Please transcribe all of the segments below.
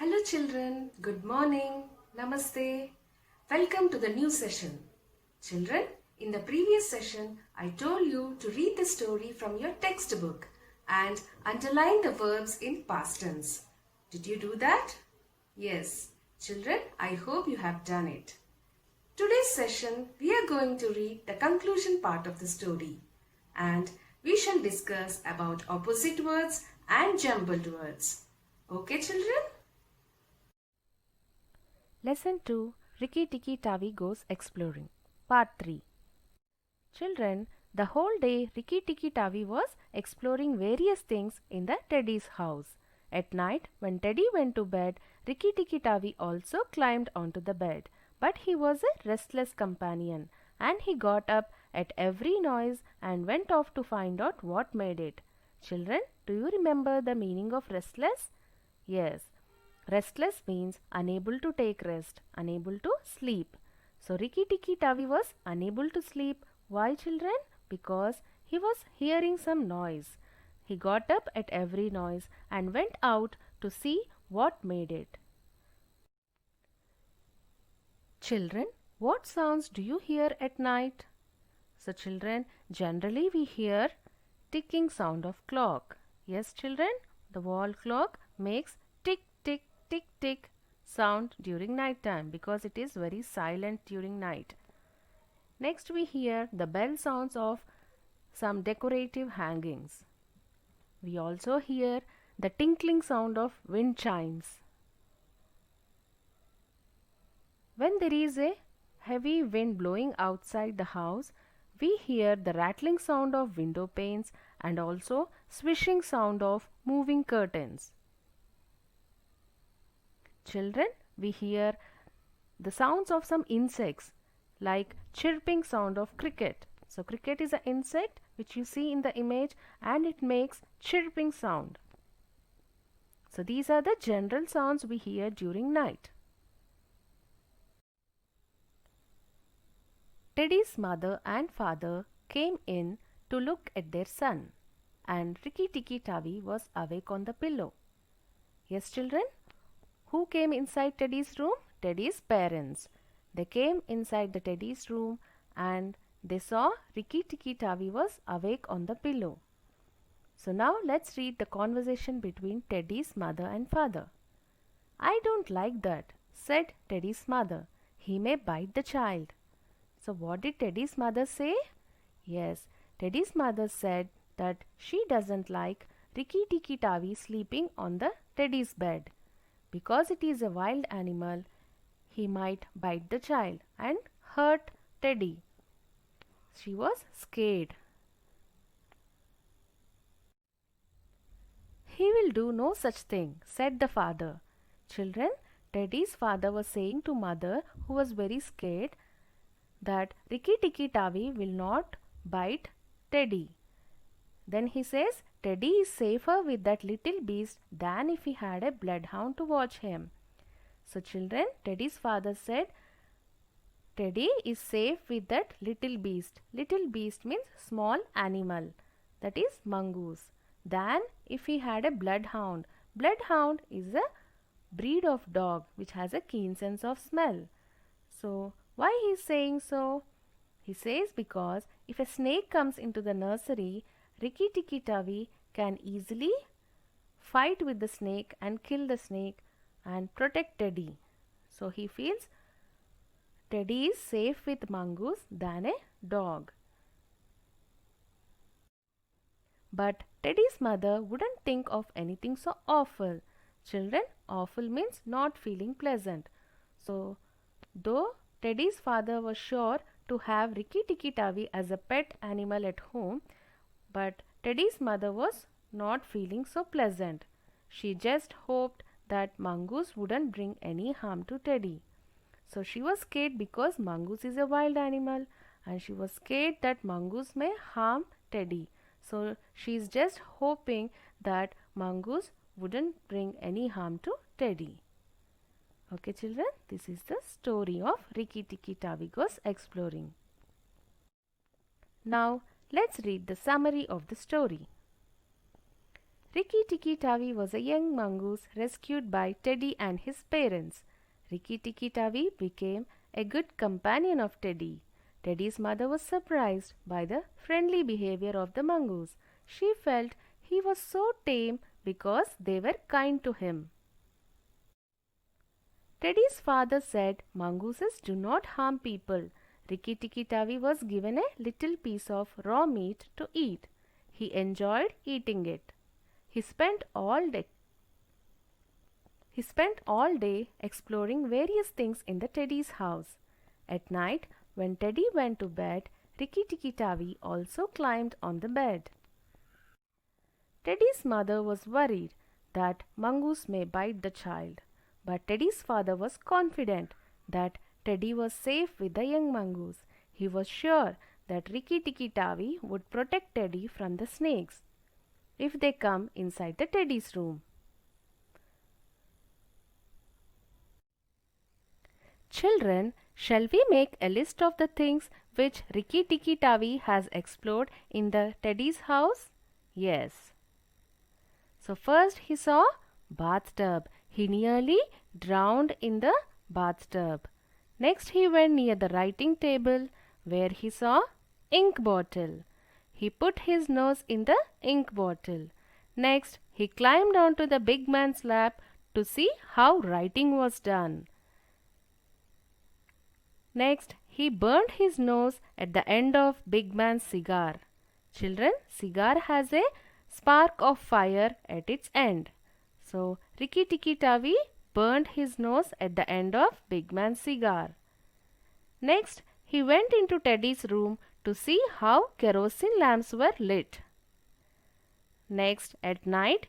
Hello children, good morning, namaste. Welcome to the new session. Children, in the previous session, I told you to read the story from your textbook and underline the verbs in past tense. Did you do that? Yes. Children, I hope you have done it. Today's session, we are going to read the conclusion part of the story and we shall discuss about opposite words and jumbled words. Okay children? Lesson 2 Rikki Tikki Tavi Goes Exploring Part 3 Children, the whole day Rikki Tikki Tavi was exploring various things in the Teddy's house. At night, when Teddy went to bed, Rikki Tikki Tavi also climbed onto the bed. But he was a restless companion and he got up at every noise and went off to find out what made it. Children, do you remember the meaning of restless? Yes. Restless means unable to take rest, unable to sleep. So Rikki Tikki Tavi was unable to sleep. Why children? Because he was hearing some noise. He got up at every noise and went out to see what made it. Children, what sounds do you hear at night? So children, generally we hear ticking sound of clock. Yes children, the wall clock makes tick tick tick tick sound during night time because it is very silent during night. Next we hear the bell sounds of some decorative hangings. We also hear the tinkling sound of wind chimes. When there is a heavy wind blowing outside the house, we hear the rattling sound of window panes and also swishing sound of moving curtains. Children, we hear the sounds of some insects like chirping sound of cricket. So cricket is an insect which you see in the image and it makes chirping sound. So these are the general sounds we hear during night. Teddy's mother and father came in to look at their son and Rikki Tikki Tavi was awake on the pillow. Yes children? Who came inside Teddy's room? Teddy's parents. They came inside the Teddy's room and they saw Rikki Tikki Tavi was awake on the pillow. So now let's read the conversation between Teddy's mother and father. I don't like that, said Teddy's mother. He may bite the child. So what did Teddy's mother say? Yes, Teddy's mother said that she doesn't like Rikki Tikki Tavi sleeping on the Teddy's bed. Because it is a wild animal, he might bite the child and hurt Teddy. She was scared. He will do no such thing, said the father. Children, Teddy's father was saying to mother, who was very scared, that Rikki Tikki Tavi will not bite Teddy. Then he says, Teddy is safer with that little beast than if he had a bloodhound to watch him. So children, Teddy's father said, Teddy is safe with that little beast. Little beast means small animal, that is mongoose. Than if he had a bloodhound. Bloodhound is a breed of dog which has a keen sense of smell. So why he is saying so? He says because if a snake comes into the nursery, Rikki Tikki Tavi can easily fight with the snake and kill the snake and protect Teddy. So he feels Teddy is safe with mongoose than a dog. But Teddy's mother wouldn't think of anything so awful. Children, awful means not feeling pleasant. So though Teddy's father was sure to have Rikki Tikki Tavi as a pet animal at home, but Teddy's mother was not feeling so pleasant. She just hoped that mongoose wouldn't bring any harm to Teddy. So she was scared because mongoose is a wild animal and she was scared that mongoose may harm Teddy. So she is just hoping that mongoose wouldn't bring any harm to Teddy. Okay children, this is the story of Rikki Tikki Tavi Goes Exploring. Now let's read the summary of the story. Rikki Tikki Tavi was a young mongoose rescued by Teddy and his parents. Rikki Tikki Tavi became a good companion of Teddy. Teddy's mother was surprised by the friendly behavior of the mongoose. She felt he was so tame because they were kind to him. Teddy's father said mongooses do not harm people. Rikki Tikki Tavi was given a little piece of raw meat to eat. He enjoyed eating it. He spent all day exploring various things in the Teddy's house. At night, when Teddy went to bed, Rikki Tikki Tavi also climbed on the bed. Teddy's mother was worried that mongoose may bite the child, but Teddy's father was confident that Teddy was safe with the young mongoose. He was sure that Rikki Tikki Tavi would protect Teddy from the snakes if they come inside the Teddy's room. Children, shall we make a list of the things which Rikki Tikki Tavi has explored in the Teddy's house? Yes. So first he saw bathtub. He nearly drowned in the bathtub. Next he went near the writing table where he saw ink bottle. He put his nose in the ink bottle. Next, he climbed onto the big man's lap to see how writing was done. Next, he burned his nose at the end of big man's cigar. Children, cigar has a spark of fire at its end. So, Rikki Tikki Tavi burned his nose at the end of big man's cigar. Next, he went into Teddy's room to see how kerosene lamps were lit. Next, at night,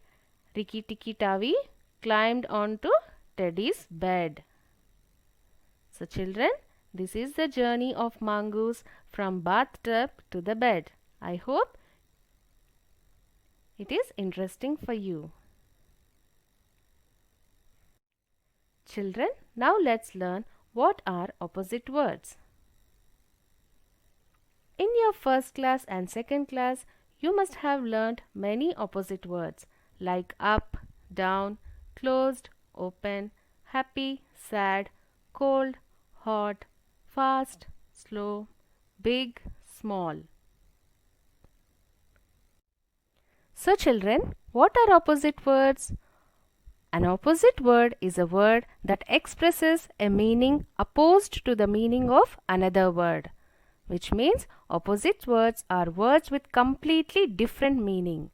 Rikki Tikki Tavi climbed onto Teddy's bed. So children, this is the journey of mongoose from bathtub to the bed. I hope it is interesting for you. Children, now let's learn what are opposite words. In your first class and second class, you must have learned many opposite words like up, down, closed, open, happy, sad, cold, hot, fast, slow, big, small. So children, what are opposite words? An opposite word is a word that expresses a meaning opposed to the meaning of another word, which means opposite words are words with completely different meaning.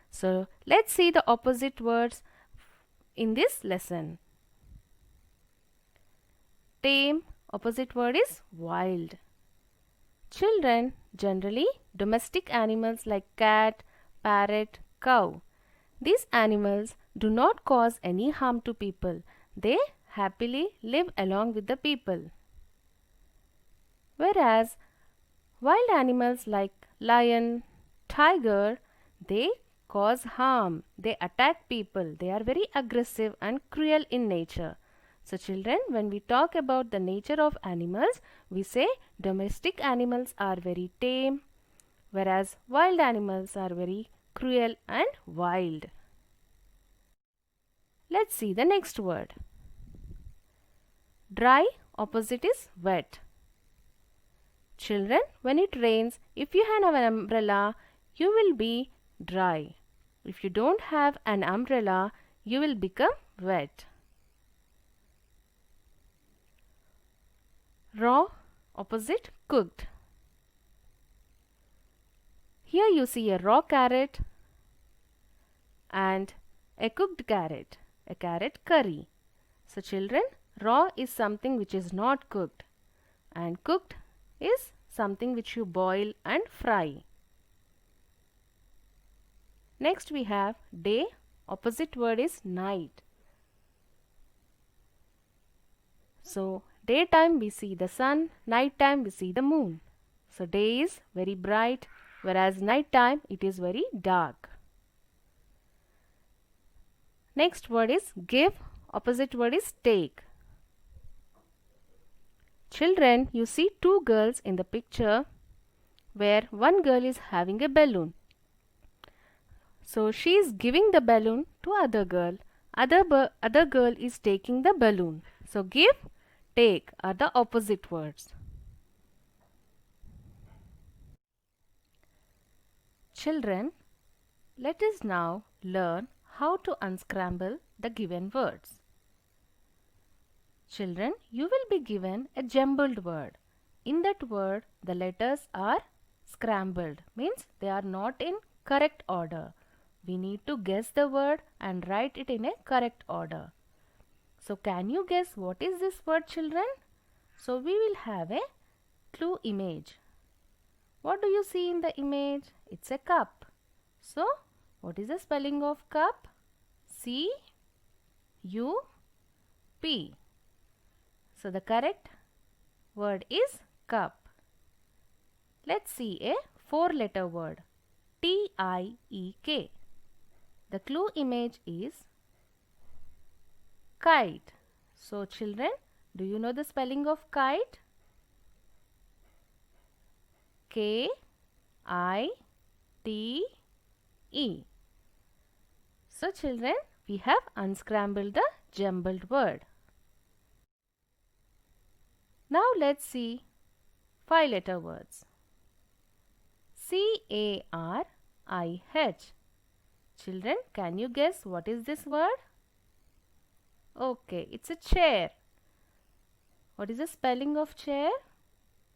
So let's see the opposite words in this lesson. Tame, opposite word is wild. Children, generally domestic animals like cat, parrot, cow. These animals do not cause any harm to people. They happily live along with the people. Whereas wild animals like lion, tiger, they cause harm. They attack people. They are very aggressive and cruel in nature. So children, when we talk about the nature of animals, we say domestic animals are very tame, whereas wild animals are very cruel and wild. Let's see the next word. Dry, opposite is wet. Children, when it rains, if you have an umbrella, you will be dry. If you don't have an umbrella, you will become wet. Raw, opposite cooked. Here you see a raw carrot and a cooked carrot, a carrot curry. So children, raw is something which is not cooked and cooked is something which you boil and fry. Next we have day, opposite word is night. So daytime we see the sun, night time we see the moon. So day is very bright, whereas night time it is very dark. Next word is give, opposite word is take. Children, you see two girls in the picture where one girl is having a balloon. So she is giving the balloon to other girl. Other girl is taking the balloon. So give, take are the opposite words. Children, let us now learn how to unscramble the given words. Children, you will be given a jumbled word. In that word, the letters are scrambled, means they are not in correct order. We need to guess the word and write it in a correct order. So can you guess what is this word, children? So we will have a clue image. What do you see in the image? It's a cup. So what is the spelling of cup? C-U-P. So the correct word is cup. Let's see a 4-letter word. T-I-E-K. The clue image is kite. So children, do you know the spelling of kite? K-I-T-E. So children, we have unscrambled the jumbled word. Now let's see 5-letter words. C-A-R-I-H. Children, can you guess what is this word? Okay, it's a chair. What is the spelling of chair?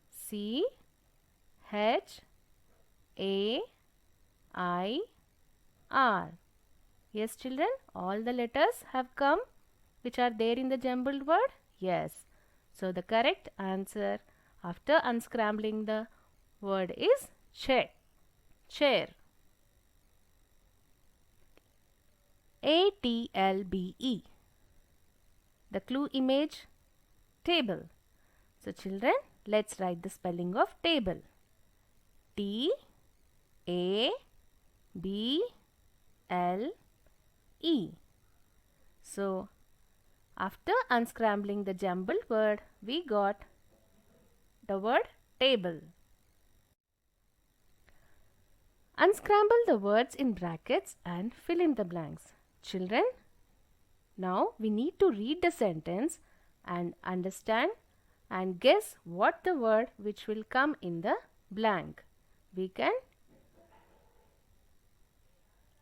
C-H-A-I-R. Yes, children, all the letters have come which are there in the jumbled word? Yes. So the correct answer after unscrambling the word is chair. Chair. A-T-L-B-E. The clue image, table. So children, let's write the spelling of table. T-A-B-L-E. So after unscrambling the jumbled word, we got the word table. Unscramble the words in brackets and fill in the blanks. Children, now we need to read the sentence and understand and guess what the word which will come in the blank. We can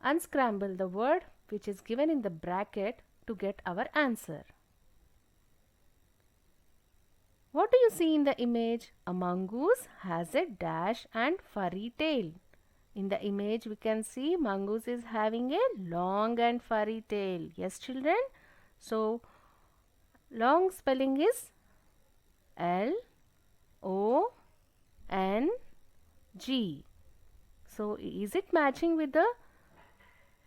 unscramble the word which is given in the bracket to get our answer. What do you see in the image? A mongoose has a dash and furry tail. In the image we can see mongoose is having a long and furry tail. Yes, children? So long spelling is L-O-N-G. So is it matching with the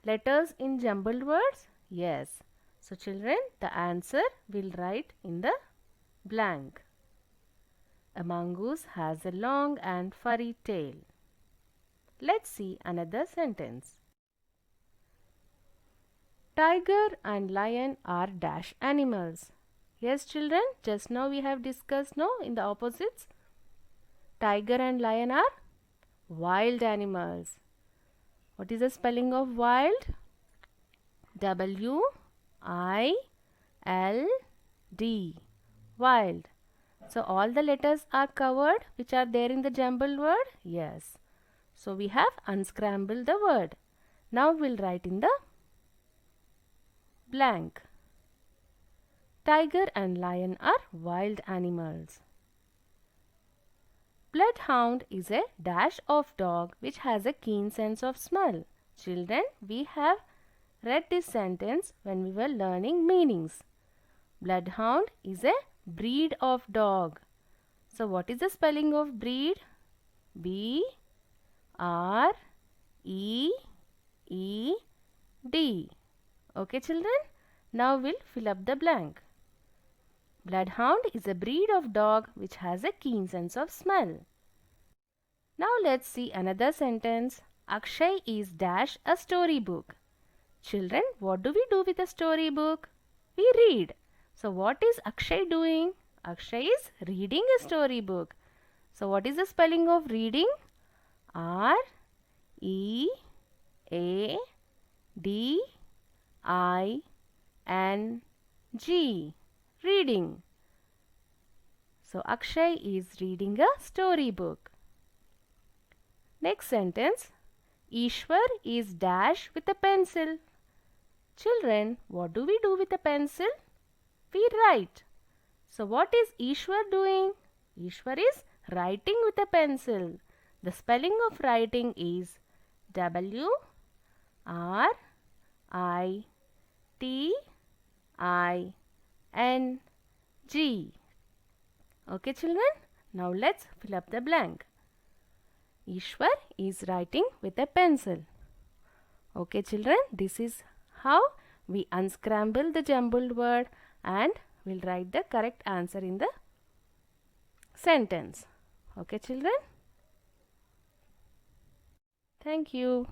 letters in jumbled words? Yes. So children, the answer we'll write in the blank. A mongoose has a long and furry tail. Let's see another sentence. Tiger and lion are dash animals. Yes, children, just now we have discussed in the opposites. Tiger and lion are wild animals. What is the spelling of wild? W-I-L-D. Wild. So all the letters are covered which are there in the jumbled word? Yes. So we have unscrambled the word. Now we'll write in the blank. Tiger and lion are wild animals. Bloodhound is a dash of dog which has a keen sense of smell. Children, we have read this sentence when we were learning meanings. Bloodhound is a breed of dog. So what is the spelling of breed? B-R-E-E-D. Okay, children? Now we'll fill up the blank. Bloodhound is a breed of dog which has a keen sense of smell. Now let's see another sentence. Akshay is dash a storybook. Children, what do we do with a storybook? We read. So what is Akshay doing? Akshay is reading a storybook. So what is the spelling of reading? R-E-A-D-I-N-G. A D I N G. Reading. So Akshay is reading a storybook. Next sentence. Ishwar is dash with a pencil. Children, what do we do with a pencil? We write. So what is Ishwar doing? Ishwar is writing with a pencil. The spelling of writing is W R I T I N G. Okay children, now let's fill up the blank. Ishwar is writing with a pencil. Okay children, this is how we unscramble the jumbled word and we'll write the correct answer in the sentence. Okay children? Thank you.